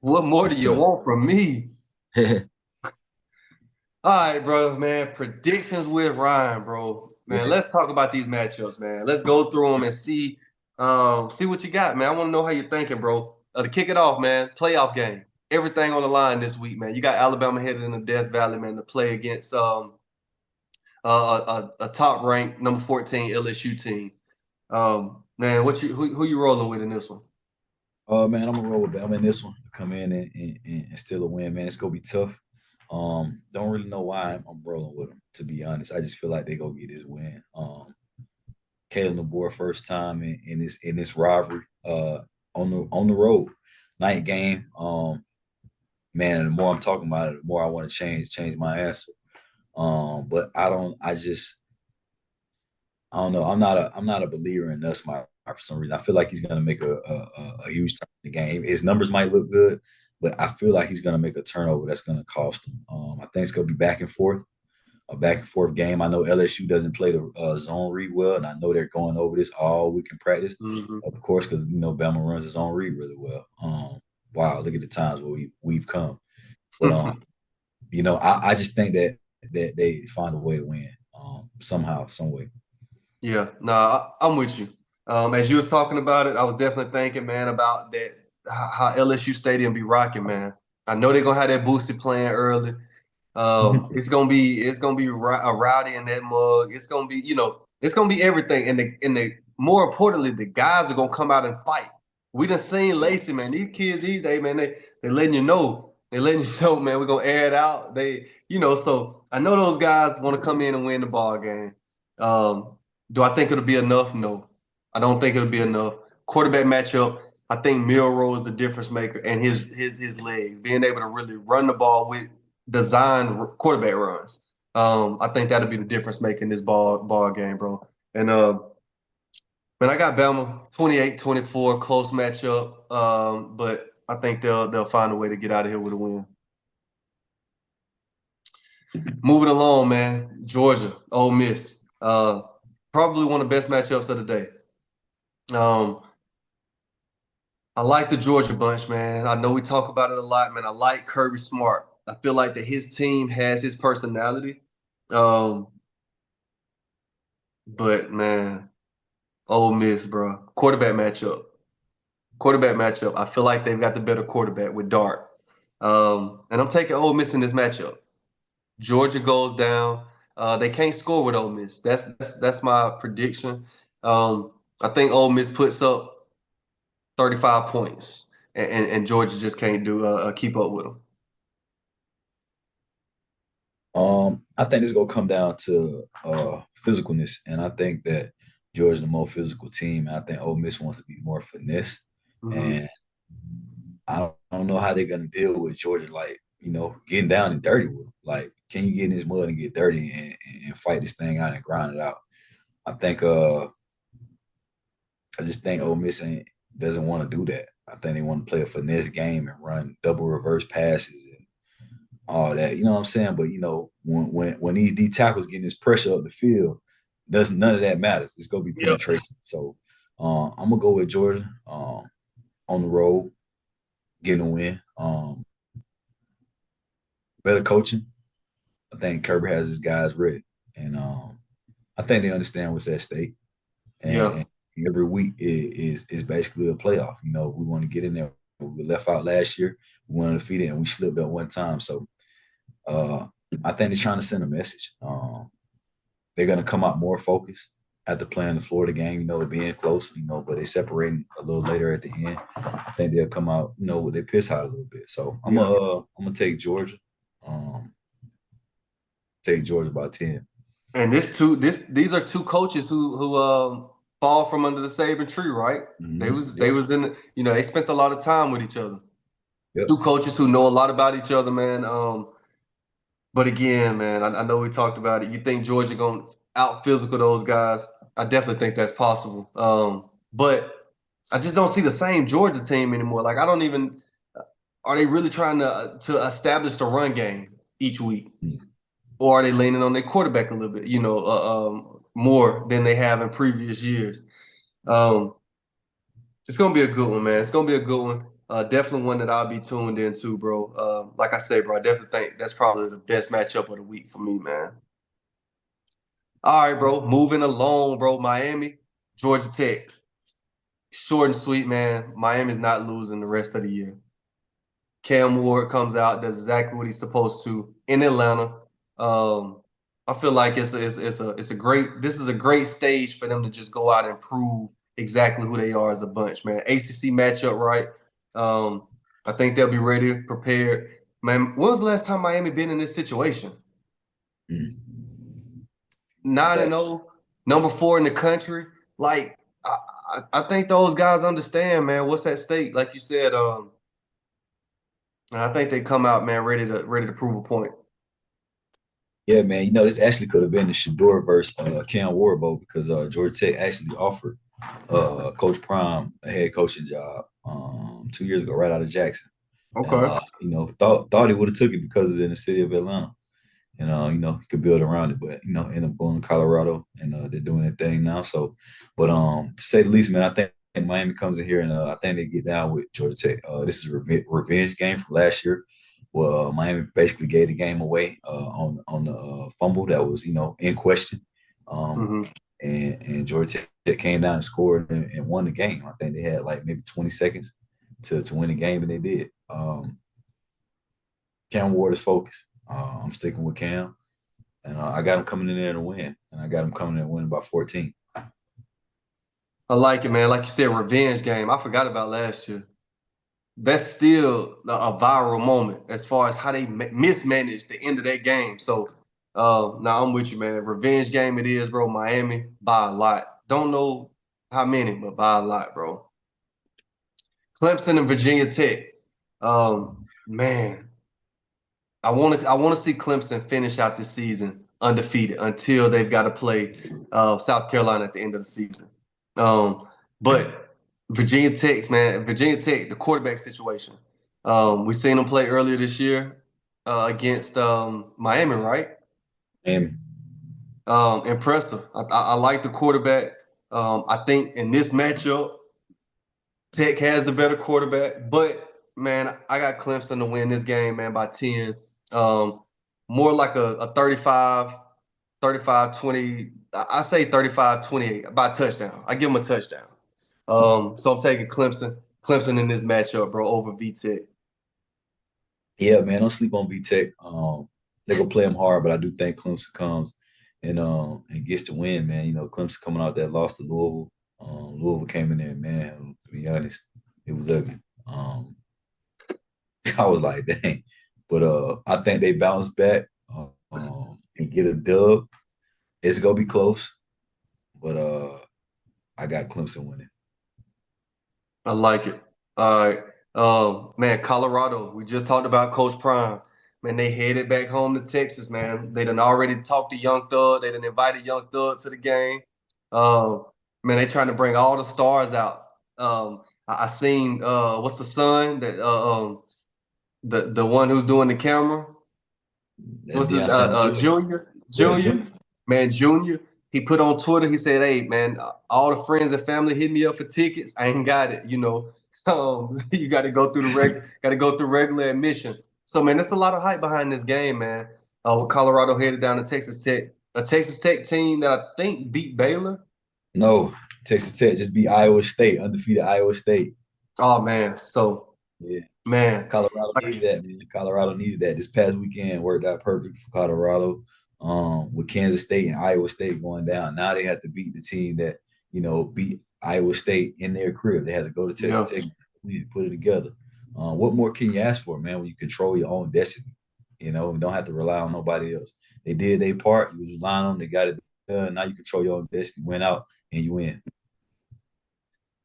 What more do It's you tough. want from me? All right, bro, man. Predictions with Ryan, bro. Man, let's talk about these matchups, man. Let's go through them and see what you got, man. I want to know how you're thinking, bro. To kick it off, man, playoff game. Everything on the line this week, man. You got Alabama headed in the Death Valley, man, to play against a top ranked number 14 LSU team. Man, who you rolling with in this one? Man, I'm gonna roll with Bama in this one. Come in and steal a win, man. It's gonna be tough. Don't really know why I'm rolling with them, to be honest. I just feel like they go get this win. Kalen DeBoer first time in this rivalry. On the road, night game. Man, and the more I'm talking about it, the more I want to change my answer. But I don't. I don't know. I'm not a believer in Nussmeier for some reason. I feel like he's gonna make a huge turn in the game. His numbers might look good, but I feel like he's gonna make a turnover that's gonna cost him. I think it's gonna be back and forth, a back and forth game. I know LSU doesn't play the zone read well, and I know they're going over this all week in practice, Mm-hmm. of course, because Bama runs his own read really well. Wow, look at the times where we've come. But I just think that they find a way to win somehow, some way. Yeah, nah, I'm with you. As you was talking about it, I was definitely thinking, man, about that how LSU Stadium be rocking, man. I know they're gonna have that boosted playing early. It's gonna be a rowdy in that mug. It's gonna be, it's gonna be everything. And the more importantly, the guys are gonna come out and fight. We done seen Lacey, man. These kids these days, man, they letting you know. They letting you know, man, we're gonna air it out. So I know those guys want to come in and win the ball game. Do I think it'll be enough? No. I don't think it'll be enough. Quarterback matchup, I think Milroe is the difference maker, and his legs, being able to really run the ball with design quarterback runs. I think that'll be the difference maker in this ball game, bro. And man, I got Bama 28-24, close matchup. But I think they'll find a way to get out of here with a win. Moving along, man. Georgia, Ole Miss. Probably one of the best matchups of the day. I like the Georgia bunch, man. I know we talk about it a lot, man. I like Kirby Smart. I feel like that his team has his personality. Um, but man, Ole Miss, bro. Quarterback matchup. Quarterback matchup. I feel like they've got the better quarterback with Dart. And I'm taking Ole Miss in this matchup. Georgia goes down. They can't score with Ole Miss. That's my prediction. I think Ole Miss puts up 35 points, and Georgia just can't keep up with them. I think it's gonna come down to physicalness, and I think that Georgia's the more physical team. And I think Ole Miss wants to be more finesse, Mm-hmm. and I don't know how they're gonna deal with Georgia, like getting down and dirty with them. Like, can you get in this mud and get dirty and fight this thing out and grind it out? I think I just think Ole Miss doesn't want to do that. I think they want to play a finesse game and run double reverse passes and all that. You know what I'm saying? But when these D tackles getting this pressure up the field, does none of that matters. It's gonna be Yep. penetration. So I'm gonna go with Georgia on the road, getting a win. Better coaching. I think Kirby has his guys ready, and I think they understand what's at stake. Yeah. And every week is basically a playoff. We want to get in there. We left out last year. We went undefeated, and we slipped up one time. So uh, I think they're trying to send a message. They're going to come out more focused after playing the Florida game, being close, but they separating a little later at the end. I think they'll come out, with their piss out a little bit. So I'm Yeah. gonna take Georgia. Take Georgia by 10. And these are two coaches who fall from under the Saban tree, right? They Mm-hmm. was they Yep. was in they spent a lot of time with each other. Yep. Two coaches who know a lot about each other, man. But again, man, I know we talked about it. You think Georgia gonna out physical those guys? I definitely think that's possible. But I just don't see the same Georgia team anymore. Like I don't even are they really trying to establish the run game each week? Mm-hmm. Or are they leaning on their quarterback a little bit, more than they have in previous years? Um, it's gonna be a good one, man. It's gonna be a good one. Definitely one that I'll be tuned into, bro. Like I say, bro, I definitely think that's probably the best matchup of the week for me, man. All right, bro. Moving along, bro. Miami, Georgia Tech. Short and sweet, man. Miami's not losing the rest of the year. Cam Ward comes out, does exactly what he's supposed to in Atlanta. Um, I feel like it's a great this is a great stage for them to just go out and prove exactly who they are as a bunch, man. ACC matchup, right? Um, I think they'll be ready, prepared. Man, when was the last time Miami been in this situation? Mm. 9-0, number 4 in the country. Like I think those guys understand, man, what's at stake. Like you said, and I think they come out, man, ready to prove a point. Yeah, man. You know, this actually could have been the Shador versus Cam Ward Bowl because Georgia Tech actually offered Coach Prime a head coaching job 2 years ago, right out of Jackson. And Okay. you know, thought he would have took it because it's in the city of Atlanta. And you know, he could build around it, but you know, end up going to Colorado and they're doing their thing now. So, but to say the least, man, I think Miami comes in here and I think they get down with Georgia Tech. This is a revenge game from last year. Well, Miami basically gave the game away on the fumble that was, you know, in question. Um, Mm-hmm. and Georgia Tech came down and scored and won the game. I think they had like maybe 20 seconds to win the game, and they did. Cam Ward is focused. I'm sticking with Cam, and I got him coming in there to win, and I got him coming in to win by 14. I like it, man. Like you said, revenge game. I forgot about last year. That's still a viral moment as far as how they mismanaged the end of that game. So now I'm with you, man. Revenge game it is, bro. Miami by a lot. Don't know how many, but by a lot, bro. Clemson and Virginia Tech. Man, I want to see Clemson finish out the season undefeated until they've got to play South Carolina at the end of the season. But Virginia Tech, man, Virginia Tech, the quarterback situation. We seen them play earlier this year against Miami, right? And Impressive. I like the quarterback. I think in this matchup, Tech has the better quarterback, but man, I got Clemson to win this game, man, by 10. Um, More like a 35-20. I say 35-28 by a touchdown. I give them a touchdown. So I'm taking Clemson in this matchup, bro, over VTech. yeah, man, don't sleep on VTech. They're gonna play them hard, but I do think Clemson comes and gets to win, man. You know, Clemson coming out that lost to Louisville. Louisville came in there, man. To be honest, it was ugly. I was like, dang. But I think they bounce back and get a dub. It's gonna be close, but I got Clemson winning. I like it. All right. Man, Colorado. We just talked about Coach Prime. Man, they headed back home to Texas, man. They done already talked to Young Thug. They done invited Young Thug to the game. Um, Man, they trying to bring all the stars out. I seen what's the son that the one who's doing the camera? That What's his Deion Sanders Jr. Junior? Yeah, Junior? Junior. Man, Junior. He put on Twitter, he said, "Hey, man, all the friends and family hit me up for tickets. I ain't got it, you know. You got to go through regular admission. So, man, there's a lot of hype behind this game, man. With Colorado headed down to Texas Tech, a Texas Tech team that I think beat Baylor. No, Texas Tech just beat Iowa State, undefeated Iowa State. Oh man, so Yeah. man, Colorado needed that, man. Colorado needed that. This past weekend worked out perfect for Colorado. With Kansas State and Iowa State going down. Now they have to beat the team that, you know, beat Iowa State in their crib. They had to go to Texas yeah. Tech and put it together. What more can you ask for, man, when you control your own destiny? You know, you don't have to rely on nobody else. They did their part. You was relying on them. They got it done. Now you control your own destiny. Went out and you win.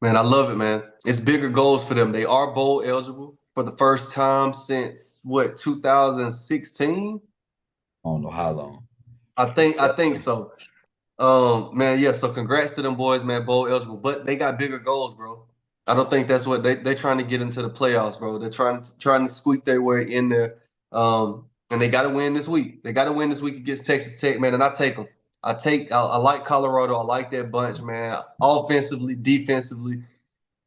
Man, I love it, man. It's bigger goals for them. They are bowl eligible for the first time since what 2016. I don't know how long. I think so. Man, yeah. So congrats to them boys, man. Bowl eligible, but they got bigger goals, bro. I don't think that's what they're trying to get into the playoffs, bro. They're trying to squeak their way in there. And they got to win this week. They got to win this week against Texas Tech, man. And I take them. I like Colorado. I like that bunch, man. Offensively, defensively,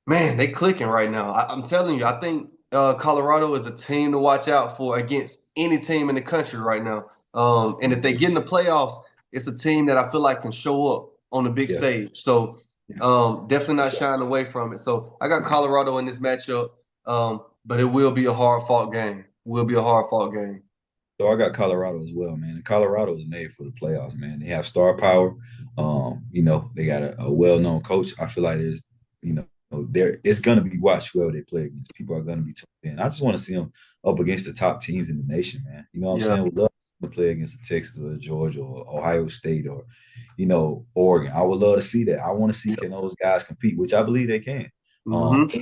man, they clicking right now. I'm telling you, I think Colorado is a team to watch out for against any team in the country right now. And if they get in the playoffs, it's a team that I feel like can show up on the big Yeah. stage. So Yeah. definitely not shying away from it. So I got Colorado in this matchup, but it will be a hard fought game. Will be a hard fought game. So I got Colorado as well, man. And Colorado is made for the playoffs, man. They have star power. They got a well-known coach. I feel like there it's gonna be watched whoever they play against. People are gonna be tuned in. I just want to see them up against the top teams in the nation, man. You know what I'm Yeah. saying? Would love to play against the Texas or Georgia or Ohio State or Oregon. I would love to see that. I want to see Yeah. can those guys compete, which I believe they can. Mm-hmm.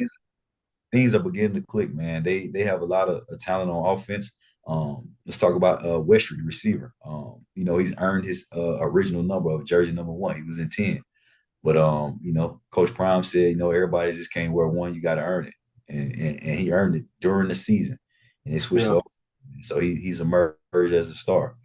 Things are beginning to click, man. They have a lot of talent on offense. Let's talk about Westry, the receiver. He's earned his original number of jersey number 1. He was in 10. But Coach Prime said, everybody just can't wear 1, you gotta earn it. And he earned it during the season. And they switched Yeah. over. So he's emerged as a star.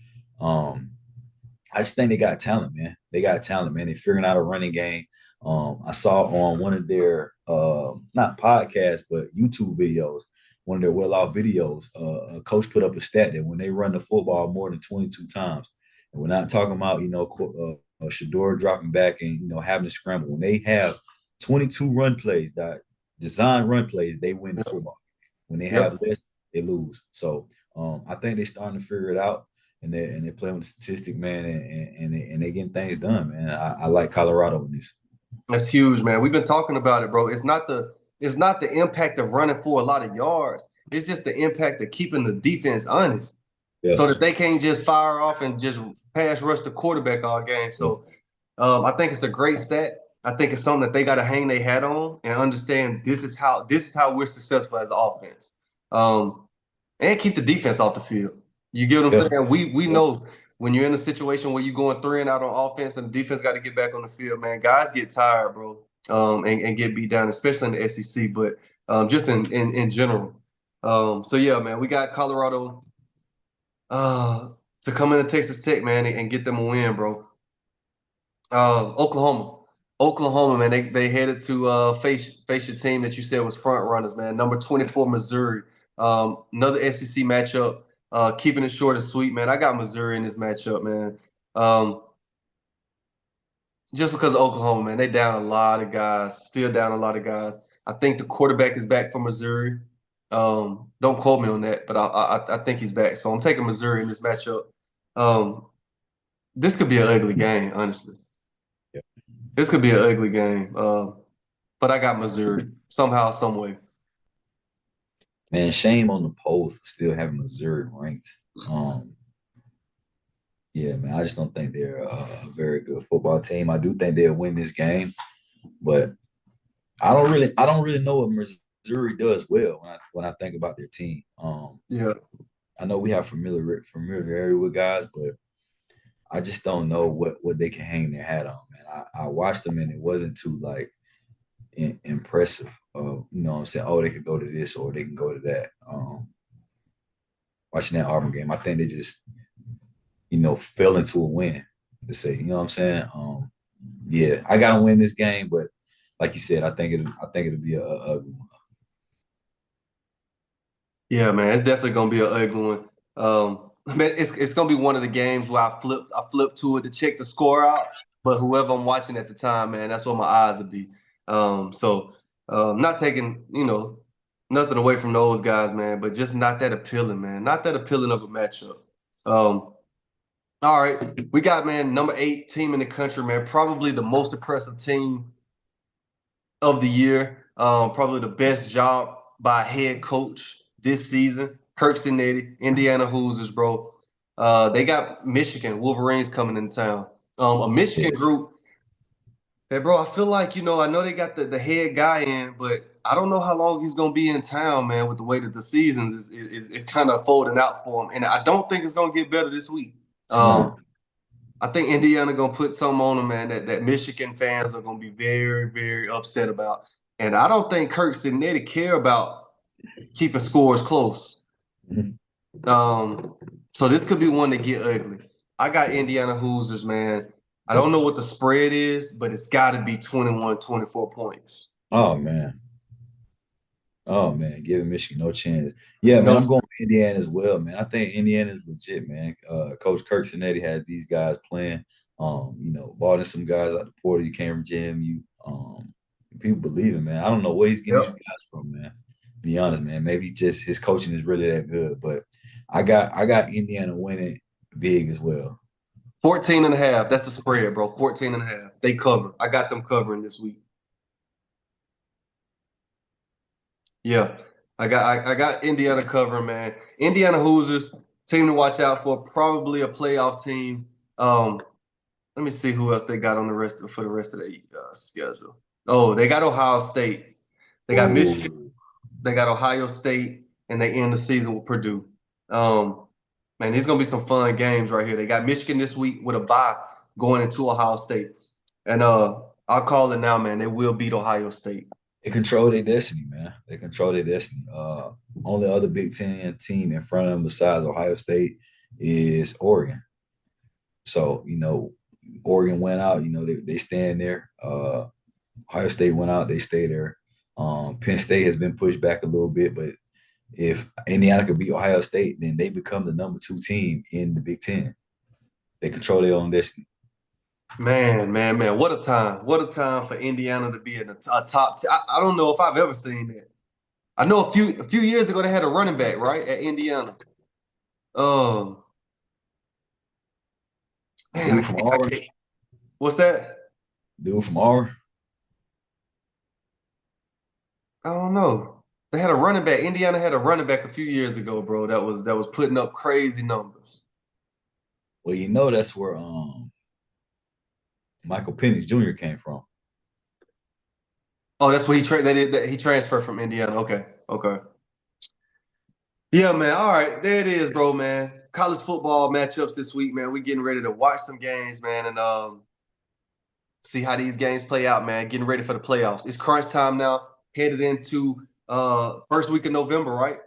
I just think they got talent, man. They got talent, man. They're figuring out a running game. I saw on one of their not podcasts, but YouTube videos, one of their well-off videos, a coach put up a stat that when they run the football more than 22 times, and we're not talking about, Shador dropping back and, having to scramble. When they have 22 run plays, that design run plays, they win the Yep. football. When they Yep. have less, they lose. So I think they're starting to figure it out and they're playing with the statistic, man, and they getting things done, man. I like Colorado in this. That's huge, man. We've been talking about it, bro. It's not the impact of running for a lot of yards. It's just the impact of keeping the defense honest, Yeah, so that they can't just fire off and just pass rush the quarterback all game. yeah, So I think it's a great stat. I think it's something that they got to hang their hat on and understand. This is how we're successful as an offense, and keep the defense off the field. You get what I'm yeah, saying? We yeah. know when you're in a situation where you're going 3 and out on offense and the defense got to get back on the field, man. Guys get tired, bro, and get beat down, especially in the SEC, but just in general. So yeah, man, we got Colorado uh, to come into Texas Tech, man, and get them a win, bro. Oklahoma, man, they headed to face your team that you said was front runners, man. Number 24, Missouri. Another SEC matchup. Keeping it short and sweet, man. I got Missouri in this matchup, man. Just because of Oklahoma, man, they down a lot of guys, still down a lot of guys. I think the quarterback is back for Missouri. Don't quote me on that, but I think he's back. So I'm taking Missouri in this matchup. Um, this could be an ugly game, honestly. Yeah. This could be an ugly game. But I got Missouri somehow, some way. Man, shame on the Post for still having Missouri ranked. Yeah, man, I just don't think they're a very good football team. I do think they'll win this game, but I don't really know what Missouri does well when I think about their team. Yeah. I know we have familiarity with guys, but I just don't know what they can hang their hat on, man. I watched them and it wasn't too like impressive. What I'm saying, oh, they could go to this or they can go to that. Watching that Auburn game, I think they just fell into a win to say, you know what I'm saying? Yeah, I gotta win this game, but like you said, I think it'll be a ugly one. Yeah, man, it's definitely gonna be an ugly one. Man, it's gonna be one of the games where I flip to it to check the score out, but whoever I'm watching at the time, man, that's where my eyes would be. Not taking nothing away from those guys, man, but just not that appealing, man. Not that appealing of a matchup. Um, all right, we got, man, number 8 team in the country, man. Probably the most impressive team of the year. Probably the best job by a head coach this season. Kirk Cinetti, Indiana Hoosiers, bro. They got Michigan Wolverines coming in town. A Yeah, Michigan group. Hey, bro, I feel like, I know they got the head guy in, but I don't know how long he's going to be in town, man, with the way that the seasons is kind of folding out for him. And I don't think it's going to get better this week. it's not. I think Indiana gonna put something on them, man, that Michigan fans are gonna be very, very upset about. And I don't think Kirk Cinetti care about keeping scores close. Mhm. Um, so this could be one to get ugly. I got Indiana Hoosiers, man. I Yep. don't know what the spread is, but it's got to be 21, 24 points. Oh man, Oh man, giving Michigan no chance. Yeah, man, No, I'm going with Indiana as well, man. I think Indiana is legit, man. Coach Kirk Cinetti has these guys playing. Brought in some guys out the portal. You came from JMU. People believe it, man. I don't know where he's getting these yep. guys from, man. To be honest, man. Maybe just his coaching is really that good. But I got Indiana winning big as well. 14 and a half. That's the spread, bro. 14 and a half. They cover. I got them covering this week. Yeah. I got Indiana covering, man. Indiana Hoosiers, team to watch out for, probably a playoff team. Um, Let me see who else they got on the rest for the rest of the schedule. Oh, they got Ohio State. They got Michigan. Oh, They got Ohio State, and they end the season with Purdue. Um, Man, these gonna be some fun games right here. They got Michigan this week with a bye going into Ohio State, and I'll call it now, man. They will beat Ohio State. they control their destiny, man. They control their destiny. Only other Big Ten team in front of them besides Ohio State is Oregon. So, Oregon went out, they stand there. Ohio State went out, they stay there. Penn State has been pushed back a little bit, but if Indiana could beat Ohio State, then they become the number 2 team in the Big Ten. They control their own destiny. Man, what a time! What a time for Indiana to be in a top. I don't know if I've ever seen that. I know a few years ago they had a running back right at Indiana. Um, man, Dude from I Auburn, can't. What's that? dude from Auburn. I don't know. They had a running back. Indiana had a running back a few years ago, bro. That was putting up crazy numbers. Well, that's where Michael Penix Jr. came from. Oh, that's what he They did that. He transferred from Indiana. Okay, okay. Yeah, man. All right, there it is, bro, man. College football matchups this week, man. We getting ready to watch some games, man, and see how these games play out, man. Getting ready for the playoffs. It's crunch time now. Headed into first week of November, right?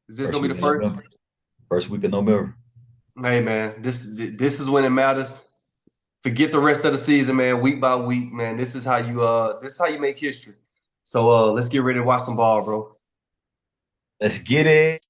Is this First gonna be week the of first? November. First week of November. Hey, man. This is when it matters. Forget the rest of the season, man. Week by week, man. This is how you make history. So let's get ready to watch some ball, bro. Let's get it.